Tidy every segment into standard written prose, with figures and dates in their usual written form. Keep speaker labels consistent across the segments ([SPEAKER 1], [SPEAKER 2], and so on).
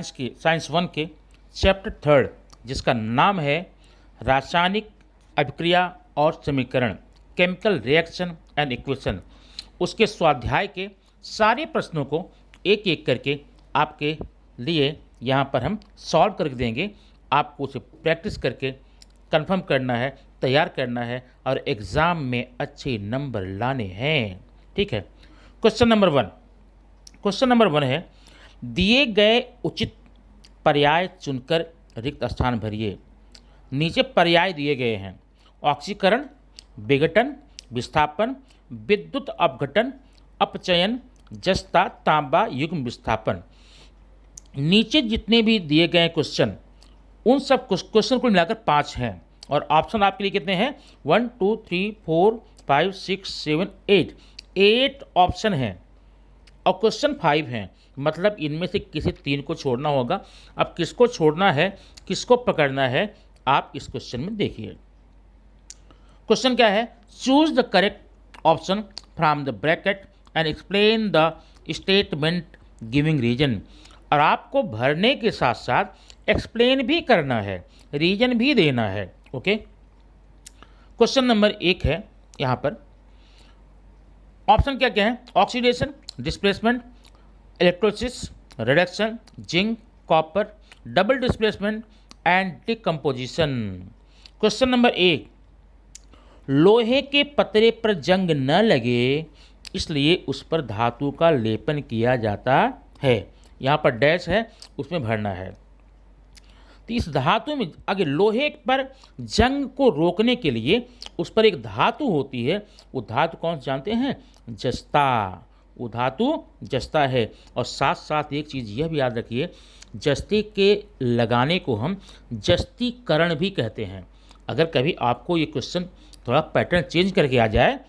[SPEAKER 1] Science 1 के chapter 3 जिसका नाम है रासायनिक अभिक्रिया और समीकरण, केमिकल रिएक्शन एंड इक्वेशन, उसके स्वाध्याय के सारे प्रश्नों को एक एक करके आपके लिए यहाँ पर हम सॉल्व करके देंगे। आपको उसे प्रैक्टिस करके कंफर्म करना है, तैयार करना है और एग्ज़ाम में अच्छे नंबर लाने हैं। ठीक है। क्वेश्चन नंबर वन है, दिए गए उचित पर्याय चुनकर रिक्त स्थान भरिए। नीचे पर्याय दिए गए हैं: ऑक्सीकरण, विघटन, विस्थापन, विद्युत अपघटन, अपचयन, जस्ता, तांबा युग्म विस्थापन। नीचे जितने भी दिए गए क्वेश्चन, उन सब क्वेश्चन को मिलाकर 5 हैं और ऑप्शन आपके लिए कितने हैं? 1 2 3 4 5 6 7 8 ऑप्शन हैं और क्वेश्चन 5 हैं। मतलब इनमें से किसी 3 को छोड़ना होगा। अब किसको छोड़ना है, किसको पकड़ना है, आप इस क्वेश्चन में देखिए। क्वेश्चन क्या है? Choose the correct option from the bracket and explain the statement giving reason. और आपको भरने के साथ साथ एक्सप्लेन भी करना है, रीजन भी देना है। ओके। क्वेश्चन नंबर 1 है यहाँ पर। ऑप्शन क्या क्या है? Oxidation, displacement, electrolysis, reduction, zinc, copper, double displacement and decomposition. Question number 1, लोहे के पतरे पर जंग न लगे इसलिए उस पर धातु का लेपन किया जाता है। यहाँ पर डैश है, उसमें भरना है। तो इस धातु में आगे लोहे पर जंग को रोकने के लिए उस पर एक धातु होती है। वो धातु कौन से जानते हैं? जस्ता। वो धातु जस्ता है। और साथ साथ एक चीज़ यह भी याद रखिए, जस्ते के लगाने को हम जस्तीकरण भी कहते हैं। अगर कभी आपको ये क्वेश्चन थोड़ा पैटर्न चेंज करके आ जाए,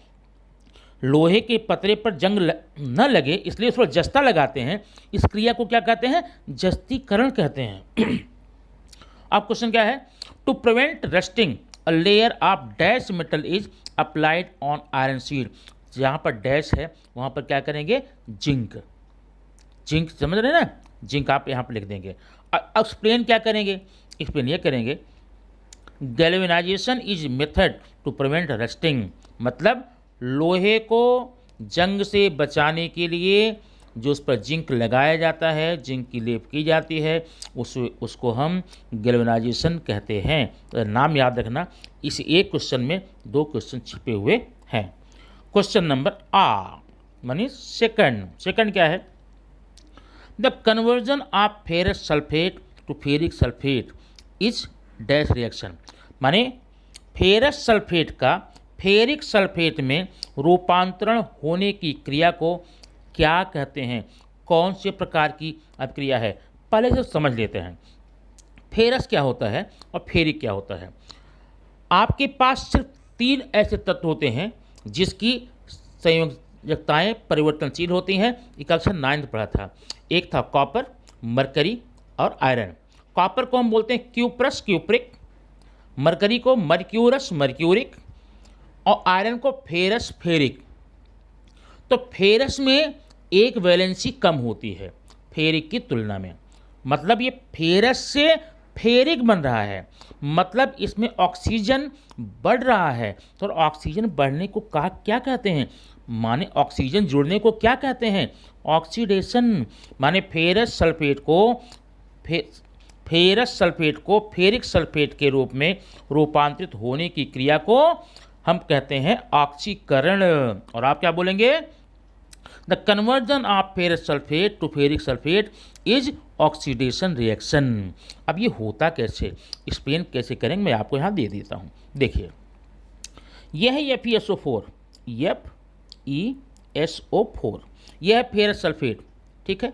[SPEAKER 1] लोहे के पतरे पर जंग न लगे इसलिए उस पर जस्ता लगाते हैं, इस क्रिया को क्या कहते हैं? जस्तीकरण कहते हैं। अब क्वेश्चन क्या है? To prevent rusting a layer of dash metal is applied on iron sheet. जहाँ पर डैश है वहाँ पर क्या करेंगे? जिंक। जिंक समझ रहे हैं ना? जिंक आप यहाँ पर लिख देंगे। एक्सप्लेन क्या करेंगे? एक्सप्लेन ये करेंगे, galvanization is method to prevent rusting. मतलब लोहे को जंग से बचाने के लिए जो उस पर जिंक लगाया जाता है, जिंक की लेप की जाती है, उसको हम गैल्वेनाइजेशन कहते हैं। तो नाम याद रखना। इस एक क्वेश्चन में 2 क्वेश्चन छिपे हुए हैं। क्वेश्चन नंबर मानी सेकंड क्या है? The conversion of ferrous sulphate to ferric sulphate is dash reaction. माने फेरस सल्फेट का फेरिक सल्फेट में रूपांतरण होने की क्रिया को क्या कहते हैं? कौन से प्रकार की अभिक्रिया है? पहले से समझ लेते हैं। फेरस क्या होता है और फेरिक क्या होता है। आपके पास सिर्फ 3 ऐसे तत्व होते हैं जिसकी संयोजकताएं परिवर्तनशील होती हैं। ये कक्षा 9 पढ़ा था। एक था कॉपर, मरकरी और आयरन। कॉपर को हम बोलते हैं क्यूप्रस क्यूप्रिक, मरकरी को मर्क्यूरस मर्क्यूरिक और आयरन को फेरस फेरिक। तो फेरस में एक वैलेंसी कम होती है फेरिक की तुलना में। मतलब ये फेरस से फेरिक बन रहा है, मतलब इसमें ऑक्सीजन बढ़ रहा है। तो ऑक्सीजन बढ़ने को क्या कहते हैं? माने ऑक्सीजन जुड़ने को क्या कहते हैं? ऑक्सीडेशन। माने फेरस सल्फेट को फेरिक सल्फेट के रूप में रूपांतरित होने की क्रिया को हम कहते हैं ऑक्सीकरण। और आप क्या बोलेंगे? The conversion of ferrous sulphate to ferric sulphate is oxidation reaction. अब ये होता कैसे, एक्सप्लेन कैसे करेंगे, मैं आपको यहाँ दे देता हूँ। देखिए, यह है FeSO4, FeSO4, यह है फेरस सल्फेट। ठीक है।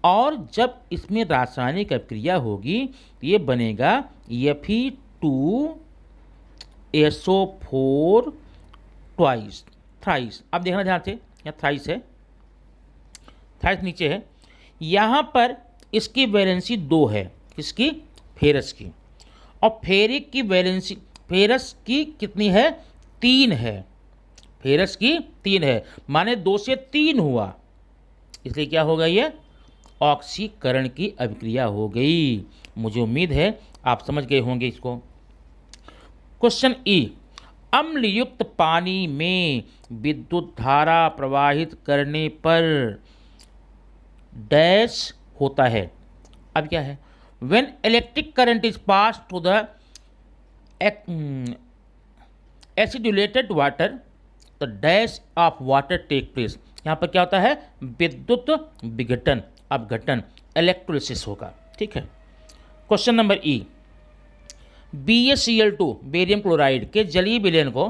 [SPEAKER 1] और जब इसमें रासायनिक अभिक्रिया होगी तो ये बनेगा Fe2SO4 थ्राइस। अब देखना ध्यान से, यहाँ थ्राइस है, थ्राइस नीचे है। यहाँ पर इसकी वैलेंसी 2 है, किसकी? फेरस की। और फेरिक की वैलेंसी, फेरस की कितनी है? 3 है। फेरस की 3 है, माने 2 से 3 हुआ, इसलिए क्या होगा? ये ऑक्सीकरण की अभिक्रिया हो गई। मुझे उम्मीद है आप समझ गए होंगे इसको। क्वेश्चन ई, अम्लयुक्त पानी में विद्युत धारा प्रवाहित करने पर डैश होता है। अब क्या है, when electric current is pass to the acidulated water the dash of water take place. यहाँ पर क्या होता है, विद्युत विघटन अपघटन इलेक्ट्रोलिसिस होगा। ठीक है। क्वेश्चन नंबर ई, BaCl2 बेरियम क्लोराइड के जलीय विलयन को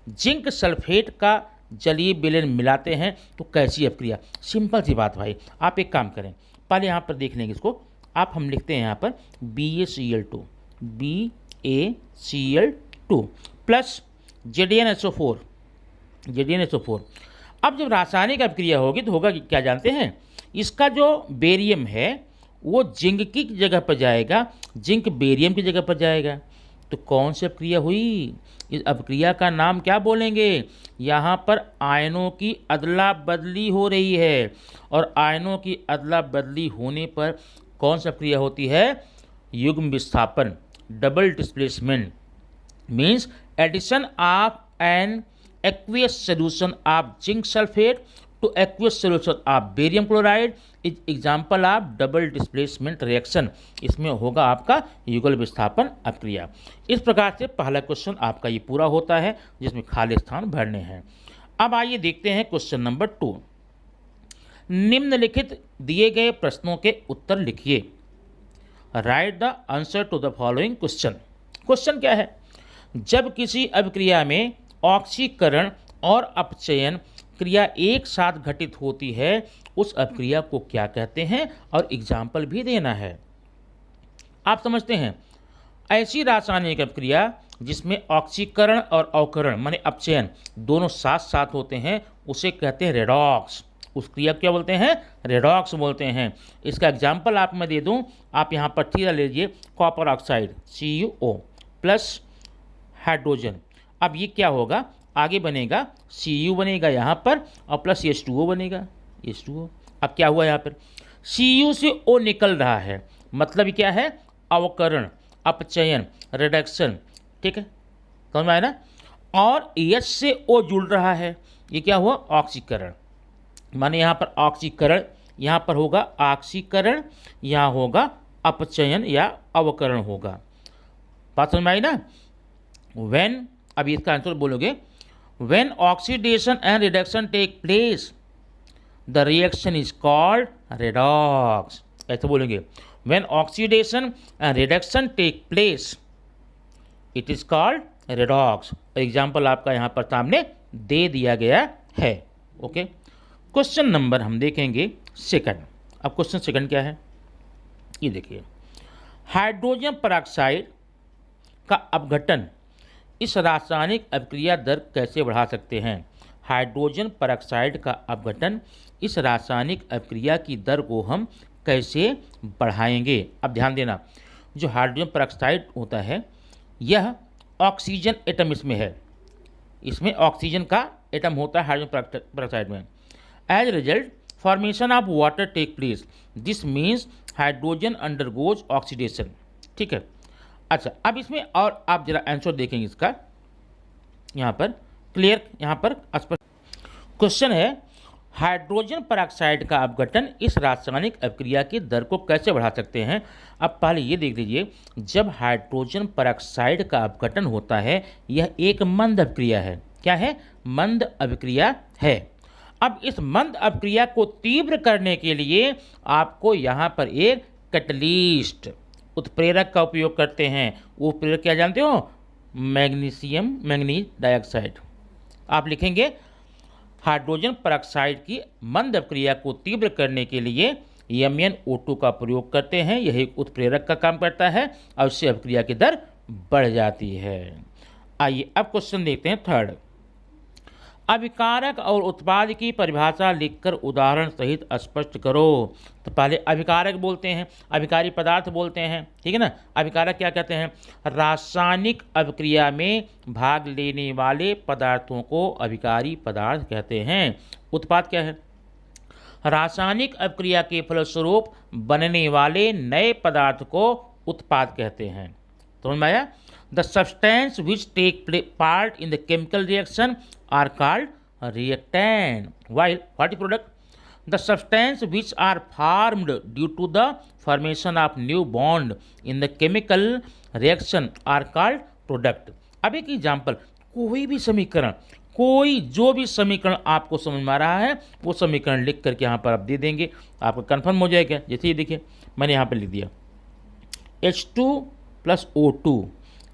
[SPEAKER 1] जिंक सल्फेट का जलीय विलयन मिलाते हैं तो कैसी अपक्रिया। सिंपल सी बात भाई, आप एक काम करें, पहले यहाँ पर देख लेंगे इसको। आप हम लिखते हैं यहाँ पर BaCl2 प्लस ZnSO4। अब जब रासायनिक अपक्रिया होगी तो होगा क्या जानते हैं, इसका जो बेरियम है वो जिंक की जगह पर जाएगा, जिंक बेरियम की जगह पर जाएगा। तो कौन सी अपक्रिया हुई, इस अपक्रिया का नाम क्या बोलेंगे। यहाँ पर आयनों की अदला बदली हो रही है, और आयनों की अदला बदली होने पर कौन सी अपक्रिया होती है, युग्म विस्थापन double displacement means addition of an aqueous solution of zinc sulfate to aqueous solution of barium chloride is example of double displacement reaction। इसमें होगा आपका युगल विस्थापन अपक्रिया। इस प्रकार से पहला क्वेश्चन आपका ये पूरा होता है जिसमें खाली स्थान भरने हैं। अब आइए देखते हैं क्वेश्चन नंबर 2। निम्नलिखित दिए गए प्रश्नों के उत्तर लिखिए। Write the answer to the following question. Question क्या है, जब किसी अभिक्रिया में ऑक्सीकरण और अपचयन क्रिया एक साथ घटित होती है उस अपक्रिया को क्या कहते हैं, और एग्जाम्पल भी देना है। आप समझते हैं, ऐसी रासायनिक अपक्रिया जिसमें ऑक्सीकरण और अवकरण माने अपचयन दोनों साथ साथ होते हैं उसे कहते हैं रेडॉक्स। उस क्रिया को क्या बोलते हैं, रेडॉक्स बोलते हैं। इसका एग्जाम्पल आप मैं दे दूं, आप यहाँ पर ठीक लीजिए, copper oxide CuO plus hydrogen. अब ये क्या होगा, आगे बनेगा Cu बनेगा यहाँ पर और प्लस H2O बनेगा, H2O। अब क्या हुआ यहाँ पर, Cu से O निकल रहा है, मतलब क्या है, अवकरण अपचयन रिडक्शन। ठीक है, समझ में आया ना। और H से O जुड़ रहा है, ये क्या हुआ, ऑक्सीकरण। माने यहाँ पर ऑक्सीकरण, यहाँ पर होगा ऑक्सीकरण, यहाँ होगा अपचयन या अवकरण होगा। बात समझ में आई ना। व्हेन, अब इसका आंसर बोलोगे, when oxidation and reduction take place the reaction is called redox. ऐसे बोलेंगे, when oxidation and reduction take place it is called redox. Example आपका यहाँ पर सामने दे दिया गया है। ओके। क्वेश्चन नंबर हम देखेंगे सेकंड। अब क्वेश्चन सेकंड क्या है, ये देखिए, हाइड्रोजन पेरोक्साइड का अपघटन इस रासायनिक अपक्रिया दर कैसे बढ़ा सकते हैं। हाइड्रोजन पेरोक्साइड का अपघटन इस रासायनिक अपक्रिया की दर को हम कैसे बढ़ाएंगे। अब ध्यान देना, जो हाइड्रोजन पेरोक्साइड होता है यह ऑक्सीजन एटम इसमें है, इसमें ऑक्सीजन का एटम होता है हाइड्रोजन पेरोक्साइड में। As result formation of water take place, this means hydrogen undergoes oxidation. ठीक है। अच्छा, अब इसमें और आप जरा आंसर देखेंगे इसका, यहाँ पर क्लियर, यहाँ पर स्पष्ट क्वेश्चन है, हाइड्रोजन पेरोक्साइड का अपघटन इस रासायनिक अपक्रिया की दर को कैसे बढ़ा सकते हैं। अब पहले ये देख लीजिए, जब हाइड्रोजन पेरोक्साइड का अपघटन होता है यह एक मंद अपक्रिया है। क्या है, मंद अपक्रिया है। अब इस मंद अपक्रिया को तीव्र करने के लिए आपको यहाँ पर एक कैटलिस्ट उत्प्रेरक का उपयोग करते हैं। वो उत्प्रेरक क्या जानते हो, मैंगनीज डाइऑक्साइड। आप लिखेंगे हाइड्रोजन पेरोक्साइड की मंद अपक्रिया को तीव्र करने के लिए MnO2 का प्रयोग करते हैं। यही उत्प्रेरक का काम करता है और इससे अपक्रिया की दर बढ़ जाती है। आइए अब क्वेश्चन देखते हैं थर्ड। अभिकारक और उत्पाद की परिभाषा लिखकर उदाहरण सहित स्पष्ट करो। तो पहले अभिकारक बोलते हैं, अभिकारी पदार्थ बोलते हैं, ठीक है ना। अभिकारक क्या कहते हैं, रासायनिक अभिक्रिया में भाग लेने वाले पदार्थों को अभिकारी पदार्थ कहते हैं। उत्पाद क्या है, रासायनिक अभिक्रिया के फलस्वरूप बनने वाले नए पदार्थ को उत्पाद कहते हैं। समझ में आया? The substance which take part in the chemical reaction are called reactant, while what is product? The substance which are formed due to the formation of new bond in the chemical reaction are called product. अब एक example, कोई भी समीकरण, कोई जो भी समीकरण आपको समझ में आ रहा है वो समीकरण लिख करके यहाँ पर आप दे देंगे, आपका कंफर्म हो जाएगा। जैसे ये देखिए मैंने यहाँ पर लिख दिया H2 + O2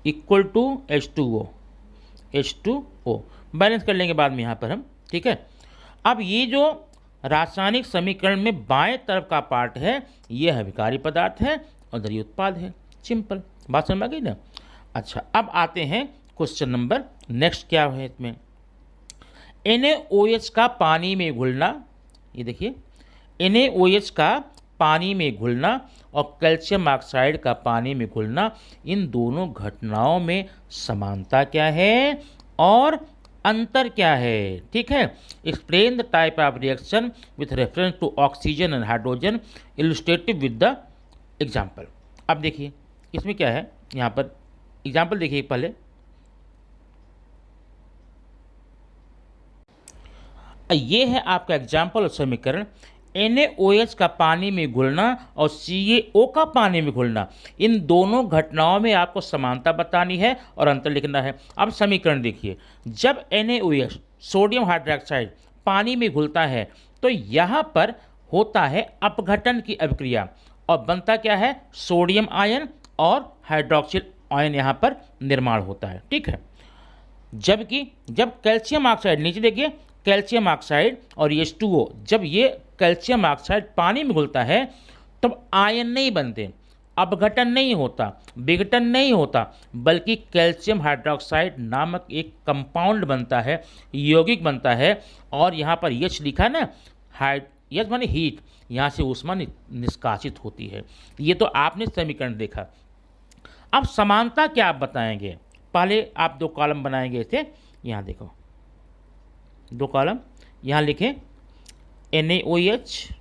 [SPEAKER 1] = H2O, H2O balance कर लेंगे बाद में यहाँ पर हम, ठीक है। अब ये जो रासायनिक समीकरण में बाएं तरफ का पार्ट है ये है विकारी पदार्थ है और इधर ये उत्पाद है। सिंपल बात समझ में आ गई ना। अच्छा, अब आते हैं क्वेश्चन नंबर नेक्स्ट क्या है इसमें। NaOH का पानी में घुलना, ये देखिए NaOH का पानी में घुलना और कैल्शियम ऑक्साइड का पानी में घुलना, इन दोनों घटनाओं में समानता क्या है और अंतर क्या है, ठीक है। Explain the type of reaction with reference to oxygen and hydrogen, illustrative with the example. अब देखिए इसमें क्या है, यहाँ पर एग्जाम्पल देखिए पहले। ये है आपका एग्जाम्पल और समीकरण। NaOH का पानी में घुलना और CaO का पानी में घुलना, इन दोनों घटनाओं में आपको समानता बतानी है और अंतर लिखना है। अब समीकरण देखिए, जब NaOH सोडियम हाइड्रोक्साइड पानी में घुलता है तो यहाँ पर होता है अपघटन की अभिक्रिया और बनता क्या है, सोडियम आयन और हाइड्रोक्सिल आयन यहाँ पर निर्माण होता है, ठीक है। जबकि जब कैल्शियम ऑक्साइड, नीचे देखिए कैल्शियम ऑक्साइड और H2O, जब ये कैल्शियम ऑक्साइड पानी में घुलता है तब आयन नहीं बनते, अपघटन नहीं होता, विघटन नहीं होता, बल्कि कैल्शियम हाइड्रोक्साइड नामक एक कंपाउंड बनता है, यौगिक बनता है। और यहाँ पर H लिखा ना, H माने हीट, यहाँ से ऊष्मा निष्कासित होती है। ये तो आपने समीकरण देखा। अब समानता क्या आप बताएंगे, पहले आप दो कॉलम बनाएंगे थे, यहाँ देखो दो कॉलम, यहाँ लिखें NaOH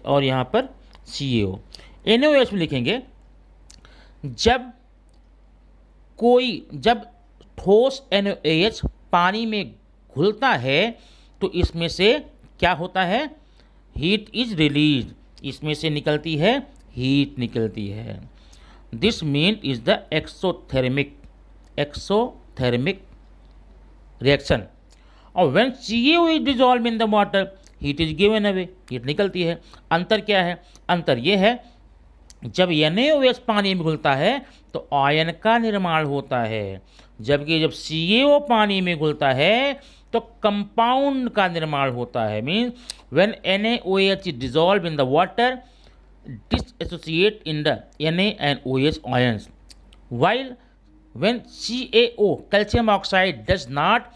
[SPEAKER 1] और यहाँ पर CaO। NaOH में लिखेंगे जब ठोस NaOH पानी में घुलता है तो इसमें से क्या होता है, हीट इज रिलीज, इसमें से निकलती है हीट निकलती है। This mean is the exothermic reaction. और when CaO is dissolve in the water, heat is given away, heat निकलती है। अंतर क्या है, अंतर ये है जब NaOH पानी में घुलता है तो आयन का निर्माण होता है, जबकि जब CaO पानी में घुलता है तो कंपाउंड का निर्माण होता है। Means when NaOH is dissolve in the water, dissociate in the Na and OH ions, while when CaO calcium oxide does not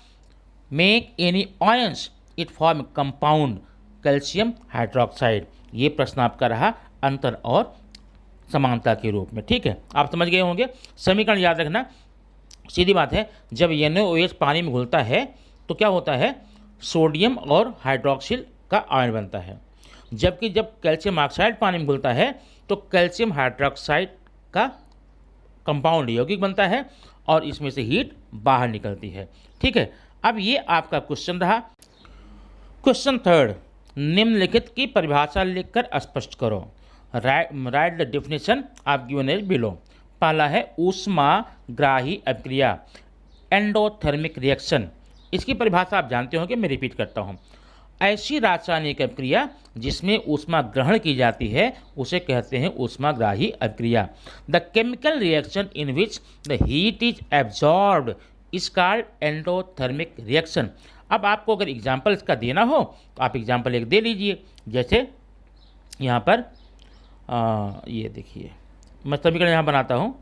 [SPEAKER 1] make any ions, it form compound calcium hydroxide। ये प्रश्न आपका रहा अंतर और समानता के रूप में, ठीक है। आप समझ गए होंगे। समीकरण याद रखना, सीधी बात है, जब NaOH पानी में घुलता है तो क्या होता है, सोडियम और हाइड्रोक्सिल का आयन बनता है, जबकि जब कैल्शियम ऑक्साइड पानी में घुलता है तो कैल्शियम हाइड्रोक्साइड का कंपाउंड यौगिक बनता है और इसमें से हीट बाहर निकलती है, ठीक है। अब ये आपका क्वेश्चन रहा। क्वेश्चन थर्ड, निम्नलिखित की परिभाषा लिखकर स्पष्ट करो। Write the definition of given as below. पहला है ऊष्माग्राही अभिक्रिया, एंडोथर्मिक रिएक्शन। इसकी परिभाषा आप जानते हो कि मैं रिपीट करता हूँ। ऐसी रासायनिक अभिक्रिया जिसमें ऊष्मा ग्रहण की जाती है उसे कहते हैं ऊष्माग्राही अभिक्रिया। The chemical reaction in which the heat is absorbed is called endothermic reaction. अब आपको अगर एग्जाम्पल इसका देना हो तो आप एग्जाम्पल एक दे लीजिए। जैसे यहाँ पर ये देखिए, मैं समीकरण यहाँ बनाता हूँ।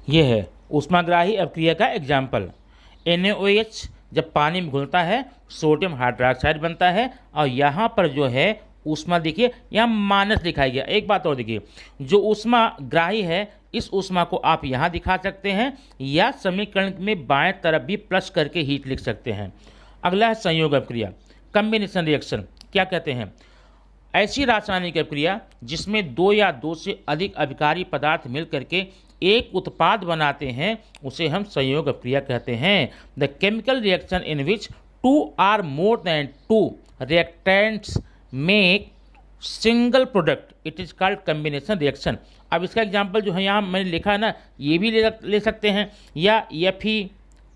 [SPEAKER 1] ये है ऊष्माग्राही अभिक्रिया का एग्जाम्पल। NaOH जब पानी में घुलता है सोडियम हाइड्रोक्साइड बनता है और यहाँ पर जो है ऊष्मा, देखिए यहाँ माइनस दिखाई गया। एक बात और देखिए, जो ऊष्मा ग्राही है इस ऊष्मा को आप यहाँ दिखा सकते हैं या समीकरण में बाएं तरफ भी प्लस करके हीट लिख सकते हैं। अगला है संयोग अभिक्रिया। कम्बिनेशन रिएक्शन क्या कहते हैं? ऐसी रासायनिक अभिक्रिया जिसमें दो या दो से अधिक अभिकारी पदार्थ मिल करके एक उत्पाद बनाते हैं उसे हम संयोग अभिक्रिया कहते हैं। The chemical reaction in which two or more than two reactants make single product it is called combination reaction. अब इसका एग्जाम्पल जो है यहाँ मैंने लिखा है ना, ये भी ले सकते हैं, या Fe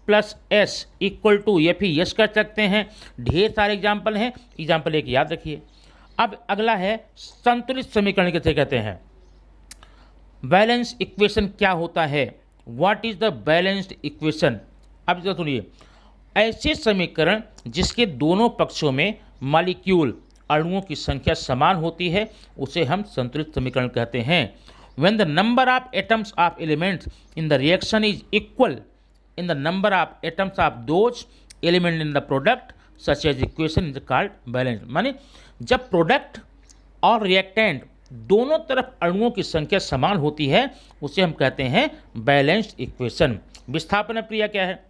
[SPEAKER 1] plus S equal to Fe कर सकते हैं। ढेर सारे एग्जाम्पल हैं, एग्जाम्पल एक याद रखिए। अब अगला है संतुलित समीकरण किसे कहते हैं? बैलेंस इक्वेशन क्या होता है? What is the balanced equation? अब जो सुनिए, ऐसे समीकरण जिसके दोनों पक्षों में मॉलिक्यूल अणुओं की संख्या समान होती है उसे हम संतुलित समीकरण कहते हैं। When the number of atoms of elements in the reaction is equal in the number of atoms of those element in the product such as equation is called balance. माने जब प्रोडक्ट और रिएक्टेंट दोनों तरफ अणुओं की संख्या समान होती है उसे हम कहते हैं बैलेंस्ड इक्वेशन। विस्थापन क्रिया क्या है?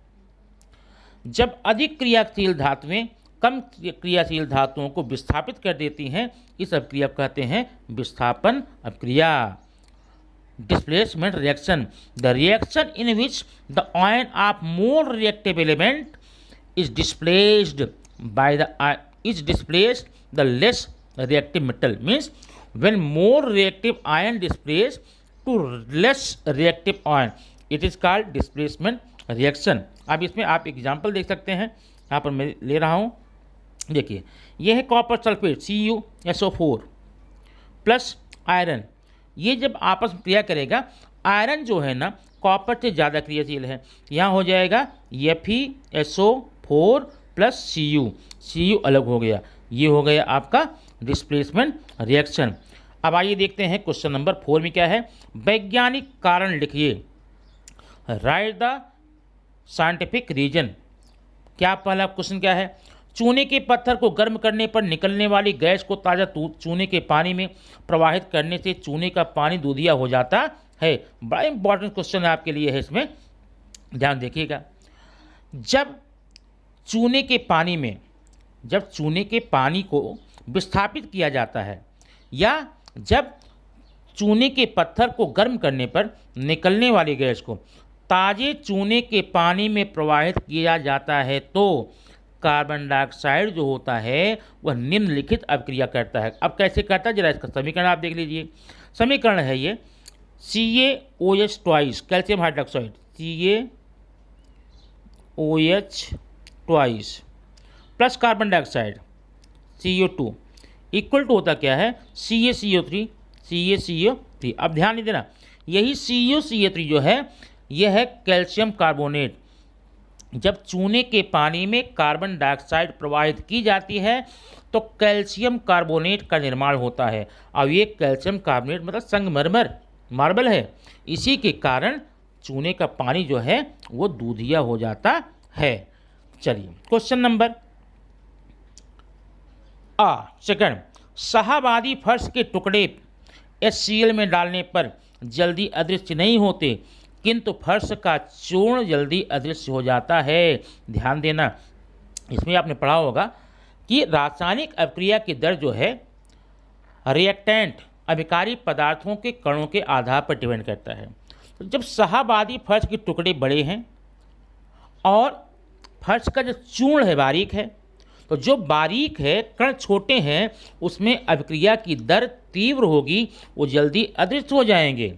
[SPEAKER 1] जब अधिक क्रियाशील धातुएं कम क्रियाशील धातुओं को विस्थापित कर देती हैं इस अभिक्रिया को कहते हैं विस्थापन अभिक्रिया। Displacement reaction the reaction in which the ion of more reactive element is displaced the less reactive metal means when more reactive ion displays to less reactive ion it is called displacement reaction। अब इसमें आप example देख सकते हैं, यहाँ पर मैं ले रहा हूँ, देखिए यह है copper sulphate CuSO4 plus iron. ये जब आपस में क्रिया करेगा, आयरन जो है ना कॉपर से ज़्यादा क्रियाशील है, यहाँ हो जाएगा FeSO4 प्लस Cu अलग हो गया, ये हो गया आपका डिस्प्लेसमेंट रिएक्शन। अब आइए देखते हैं क्वेश्चन नंबर 4 में क्या है। वैज्ञानिक कारण लिखिए। Write the scientific reason. क्या पहला क्वेश्चन क्या है? चूने के पत्थर को गर्म करने पर निकलने वाली गैस को ताज़ा चूने के पानी में प्रवाहित करने से चूने का पानी दूधिया हो जाता है। बड़ा इंपॉर्टेंट क्वेश्चन है आपके लिए है, इसमें ध्यान देखिएगा। जब चूने के पानी को विस्थापित किया जाता है या जब चूने के पत्थर को गर्म करने पर निकलने वाली गैस को ताज़े चूने के पानी में प्रवाहित किया जाता है तो कार्बन डाइऑक्साइड जो होता है वह निम्नलिखित अभिक्रिया करता है। अब कैसे करता है जरा इसका समीकरण आप देख लीजिए। समीकरण है ये CaOH twice calcium hydroxide CaOH twice plus carbon dioxide CO2 equal to होता क्या है CaCO3। अब ध्यान नहीं देना, यही CuCO3 जो है यह है कैल्शियम कार्बोनेट। जब चूने के पानी में कार्बन डाइऑक्साइड प्रवाहित की जाती है तो कैल्शियम कार्बोनेट का निर्माण होता है। अब ये कैल्शियम कार्बोनेट मतलब संगमरमर मार्बल है, इसी के कारण चूने का पानी जो है वो दूधिया हो जाता है। चलिए क्वेश्चन नंबर सेकंड। शाहाबादी फर्श के टुकड़े HCl में डालने पर जल्दी अदृश्य नहीं होते किंतु फर्श का चूर्ण जल्दी अदृश्य हो जाता है। ध्यान देना, इसमें आपने पढ़ा होगा कि रासायनिक अभिक्रिया की दर जो है रिएक्टेंट अभिकारी पदार्थों के कणों के आधार पर डिपेंड करता है। तो जब शाहाबादी फर्श के टुकड़े बड़े हैं और फर्श का जो चूर्ण है बारीक है, तो जो बारीक है कण छोटे हैं उसमें अभिक्रिया की दर तीव्र होगी, वो जल्दी अदृश्य हो जाएंगे।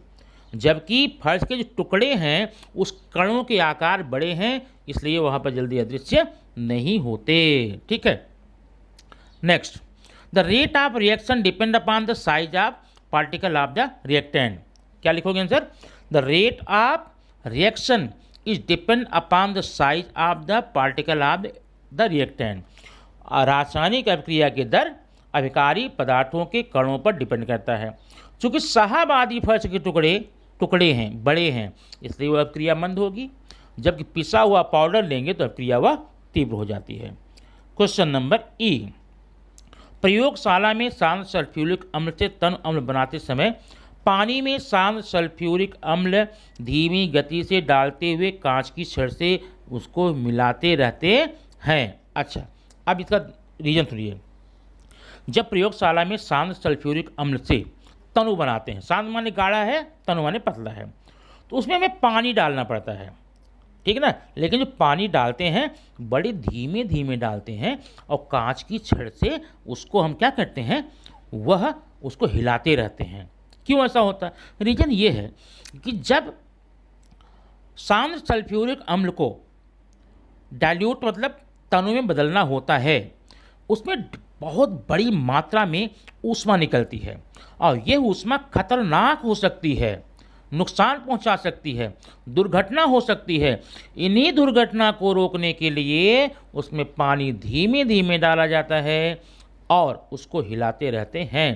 [SPEAKER 1] जबकि फर्श के जो टुकड़े हैं उस कणों के आकार बड़े हैं, इसलिए वहाँ पर जल्दी अदृश्य नहीं होते। ठीक है, next. The rate of reaction depend upon the size of particle of the reactant. क्या लिखोगे answer? The rate of reaction is depend upon the size of the particle of the reactant. रासायनिक अभिक्रिया की दर अभिकारी पदार्थों के कणों पर डिपेंड करता है। चूँकि शाहाबादी फर्श के टुकड़े हैं, बड़े हैं, इसलिए वह अभिक्रिया मंद होगी, जबकि पिसा हुआ पाउडर लेंगे तो अभिक्रिया वह तीव्र हो जाती है। Question number E। प्रयोगशाला में शांत सल्फ्यूरिक अम्ल से तन अम्ल बनाते समय पानी में शांत सल्फ्यूरिक अम्ल धीमी गति से डालते हुए कांच की छड़ से उसको मिलाते रहते हैं। अच्छा, अब इसका रीजन सुनिए। जब प्रयोगशाला में शांत सल्फ्यूरिक अम्ल से तनु बनाते हैं, शांत माने गाढ़ा है, तनु माने पतला है, तो उसमें हमें पानी डालना पड़ता है, ठीक है ना। लेकिन जो पानी डालते हैं बड़े धीमे धीमे डालते हैं और कांच की छड़ से उसको हम क्या करते हैं, वह उसको हिलाते रहते हैं। क्यों ऐसा होता है? रीजन ये है कि जब शांत सल्फ्यूरिक अम्ल को डाइल्यूट मतलब तनु में बदलना होता है, उसमें बहुत बड़ी मात्रा में ऊष्मा निकलती है और यह ऊष्मा खतरनाक हो सकती है, नुकसान पहुंचा सकती है, दुर्घटना हो सकती है। इन्हीं दुर्घटना को रोकने के लिए उसमें पानी धीमे धीमे डाला जाता है और उसको हिलाते रहते हैं।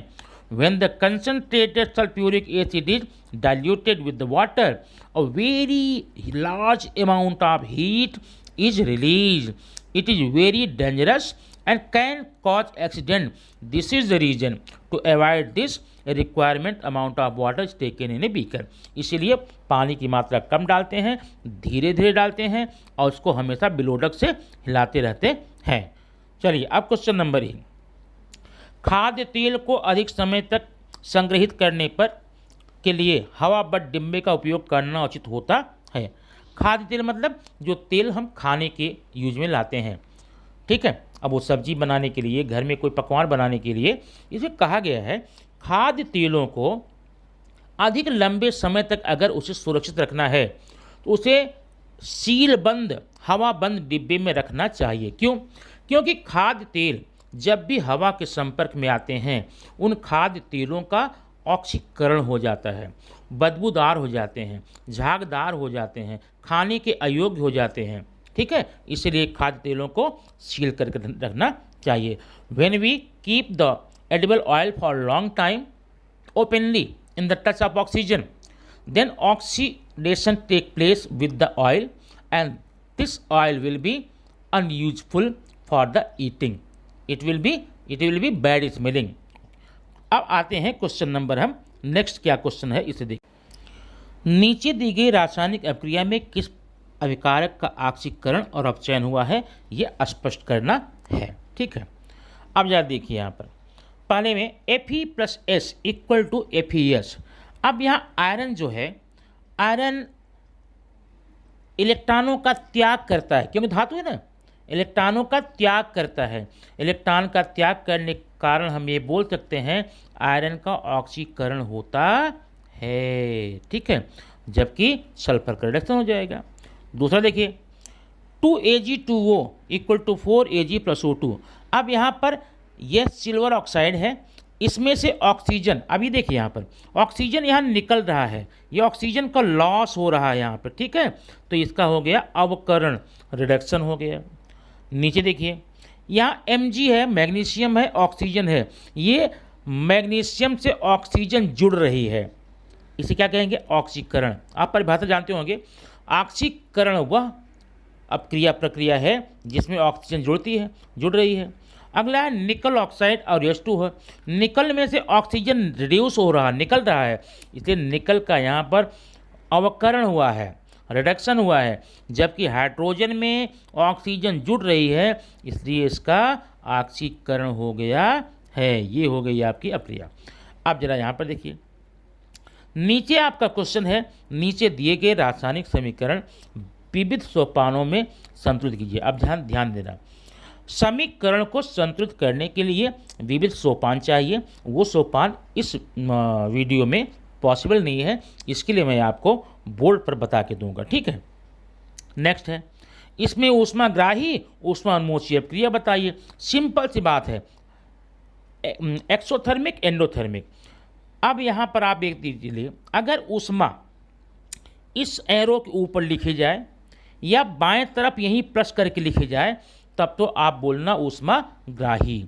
[SPEAKER 1] When the concentrated sulfuric acid is diluted with the water, a very large amount of heat is released. It is very dangerous and can cause accident. This is the reason to avoid this, a requirement amount of water is taken in a beaker. इसीलिए पानी की मात्रा कम डालते हैं, धीरे धीरे डालते हैं और उसको हमेशा बिलोडक से हिलाते रहते हैं। चलिए अब क्वेश्चन नंबर 1, खाद्य तेल को अधिक समय तक संग्रहित करने पर के लिए हवाबंद डिब्बे का उपयोग करना उचित होता है। खाद्य तेल मतलब जो तेल हम खाने के यूज में लाते हैं, ठीक है। अब वो सब्जी बनाने के लिए, घर में कोई पकवान बनाने के लिए, इसे कहा गया है खाद्य तेलों को अधिक लंबे समय तक अगर उसे सुरक्षित रखना है तो उसे सीलबंद हवाबंद डिब्बे में रखना चाहिए। क्यों? क्योंकि खाद्य तेल जब भी हवा के संपर्क में आते हैं उन खाद्य तेलों का ऑक्सीकरण हो जाता है, बदबूदार हो जाते हैं, झागदार हो जाते हैं, खाने के अयोग्य हो जाते हैं, ठीक है। इसलिए खाद्य तेलों को सील करके रखना चाहिए। When we keep the edible oil for long time openly in the touch of oxygen, then oxidation take place with the oil and this oil will be unuseful for the eating. It will be bad smelling. अब आते हैं question number, हम next क्या question है इसे देख। नीचे दी गई रासायनिक अभिक्रिया में किस अभिकारक का ऑक्सीकरण और अपचयन हुआ है, यह स्पष्ट करना है, ठीक है। अब जरा देखिए यहाँ पर पहले में Fe+S इक्वल टू FeS। अब यहाँ आयरन जो है, आयरन इलेक्ट्रॉनों का त्याग करता है, क्योंकि धातु है ना, इलेक्ट्रॉनों का त्याग करता है। इलेक्ट्रॉन का त्याग करने के कारण हम ये बोल सकते हैं आयरन का ऑक्सीकरण होता है, ठीक है, जबकि सल्फर का रिडक्शन हो जाएगा। दूसरा देखिए 2Ag2O इक्वल टू 4Ag+O2। अब यहाँ पर यह सिल्वर ऑक्साइड है, इसमें से ऑक्सीजन, अभी देखिए यहाँ पर ऑक्सीजन यहाँ निकल रहा है, ये ऑक्सीजन का लॉस हो रहा है यहाँ पर, ठीक है। तो इसका हो गया अवकरण, रिडक्शन हो गया। नीचे देखिए यहाँ Mg है, मैग्नीशियम है, ऑक्सीजन है, ये मैग्नीशियम से ऑक्सीजन जुड़ रही है, इसे क्या कहेंगे? ऑक्सीकरण। आप परिभाषा जानते होंगे, ऑक्सीकरण वह अपक्रिया प्रक्रिया है जिसमें ऑक्सीजन जुड़ रही है। अगला है निकल ऑक्साइड और H2 है, निकल में से ऑक्सीजन रिड्यूस हो रहा है, निकल रहा है, इसलिए निकल का यहाँ पर अवकरण हुआ है, रिडक्शन हुआ है, जबकि हाइड्रोजन में ऑक्सीजन जुड़ रही है, इसलिए इसका ऑक्सीकरण हो गया है। ये हो गई आपकी अपक्रिया। अब जरा यहाँ पर देखिए, नीचे आपका क्वेश्चन है, नीचे दिए गए रासायनिक समीकरण विविध सोपानों में संतुलित कीजिए। अब ध्यान देना, समीकरण को संतुलित करने के लिए विविध सोपान चाहिए, वो सोपान इस वीडियो में पॉसिबल नहीं है, इसके लिए मैं आपको बोर्ड पर बता के दूंगा, ठीक है। नेक्स्ट है, इसमें ऊष्माग्राही ऊष्मा उन्मोची अपक्रिया बताइए। सिंपल सी बात है, एक्सोथर्मिक एंडोथर्मिक। अब यहाँ पर आप देख दीजिए, अगर ऊष्मा इस एरो के ऊपर लिखी जाए या बाएं तरफ यहीं प्लस करके लिखी जाए तब तो आप बोलना ऊष्माग्राही,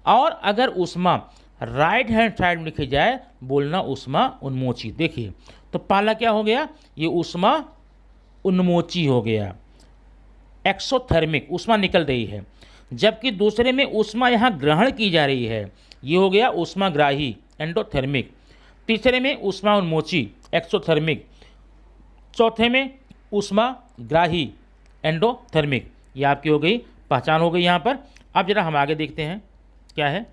[SPEAKER 1] और अगर ऊष्मा राइट हैंड साइड में लिखी जाए बोलना ऊष्मा उन्मोची। देखिए तो पहला क्या हो गया, ये ऊष्मा उन्मोची हो गया, एक्सोथर्मिक, ऊष्मा निकल रही है, जबकि दूसरे में ऊष्मा यहाँ ग्रहण की जा रही है, ये हो गया ऊष्माग्राही एंडोथर्मिक। तीसरे में ऊष्मा उन्मोची एक्सोथर्मिक, चौथे में ऊष्माग्राही एंडोथर्मिक। ये आपकी हो गई पहचान, हो गई यहाँ पर अब जरा हम आगे देखते हैं क्या है,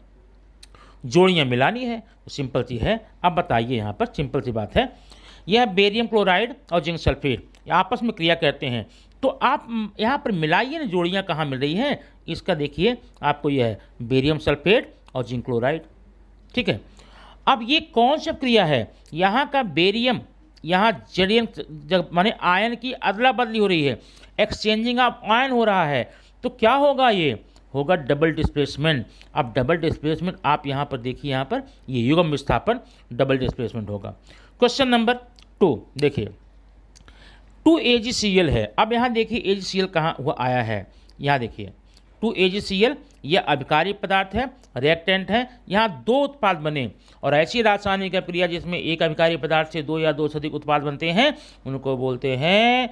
[SPEAKER 1] जोड़ियाँ मिलानी है तो सिंपल सी है। अब बताइए यहाँ पर सिंपल सी बात है, यह बेरियम क्लोराइड और जिंक सल्फेट आपस में क्रिया करते हैं, तो आप यहाँ पर मिलाइए ना, जोड़ियाँ कहाँ मिल रही हैं। इसका देखिए आपको यह है बेरियम सल्फेट और जिंक क्लोराइड, ठीक है। अब ये कौन सा क्रिया है, यहाँ का बेरियम, यहाँ जड़ियन जब माने आयन की अदला बदली हो रही है, एक्सचेंजिंग ऑफ आयन हो रहा है, तो क्या होगा, ये होगा डबल डिस्प्लेसमेंट। अब डबल डिस्प्लेसमेंट आप यहाँ पर देखिए, यहाँ पर ये युग्म विस्थापन डबल डिस्प्लेसमेंट होगा। क्वेश्चन नंबर 2 देखिए, 2AgCl है। अब यहाँ देखिए AgCl कहाँ हुआ आया है, यहाँ देखिए 2AgCl यह अभिकारी पदार्थ है, रिएक्टेंट है। यहाँ 2 उत्पाद बने, और ऐसी रासायनिक अभिक्रिया जिसमें एक अभिकारी पदार्थ से 2 या 2 से अधिक उत्पाद बनते हैं उनको बोलते हैं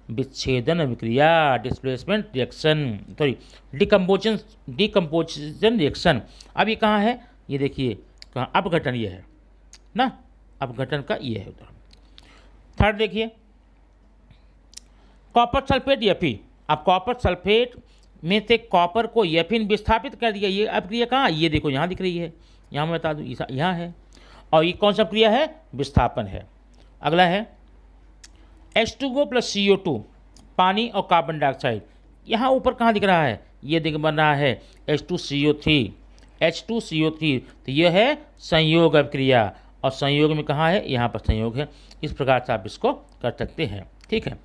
[SPEAKER 1] विच्छेदन अभिक्रिया, displacement reaction, sorry decomposition reaction. अब ये कहाँ है, ये देखिए कहाँ, अपघटन ये है ना, अपघटन का ये है उधर। थर्ड देखिए कॉपर सल्फेट Fe। अब कॉपर सल्फेट में से कॉपर को यफिन विस्थापित कर दिया, ये अभिक्रिया कहाँ, ये देखो यहाँ दिख रही है, यहाँ मैं बता दूँ यहाँ है, और ये कौन सा क्रिया है, विस्थापन है। अगला है H2O + CO2, पानी और कार्बन डाइऑक्साइड। यहाँ ऊपर कहाँ दिख रहा है, ये दिख बन रहा है H2CO3, तो यह है संयोग अभिक्रिया, और संयोग में कहाँ है, यहाँ पर संयोग है। इस प्रकार से आप इसको कर सकते हैं, ठीक है।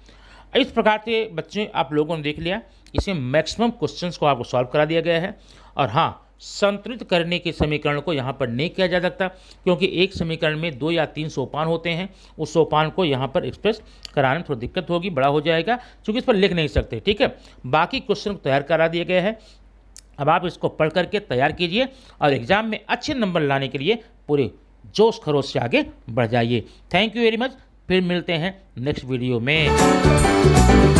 [SPEAKER 1] इस प्रकार से बच्चे आप लोगों ने देख लिया, इसमें मैक्सिमम क्वेश्चंस को आपको सॉल्व करा दिया गया है। और हाँ, संतुलित करने के समीकरण को यहाँ पर नहीं किया जा सकता, क्योंकि एक समीकरण में 2 या 3 सोपान होते हैं, उस सोपान को यहाँ पर एक्सप्रेस कराने में थोड़ी दिक्कत होगी, बड़ा हो जाएगा, क्योंकि इस पर लिख नहीं सकते, ठीक है। बाकी क्वेश्चन को तैयार करा दिया गया है, अब आप इसको पढ़ करके तैयार कीजिए और एग्जाम में अच्छे नंबर लाने के लिए पूरे जोश खरोश से आगे बढ़ जाइए। थैंक यू वेरी मच, फिर मिलते हैं नेक्स्ट वीडियो में।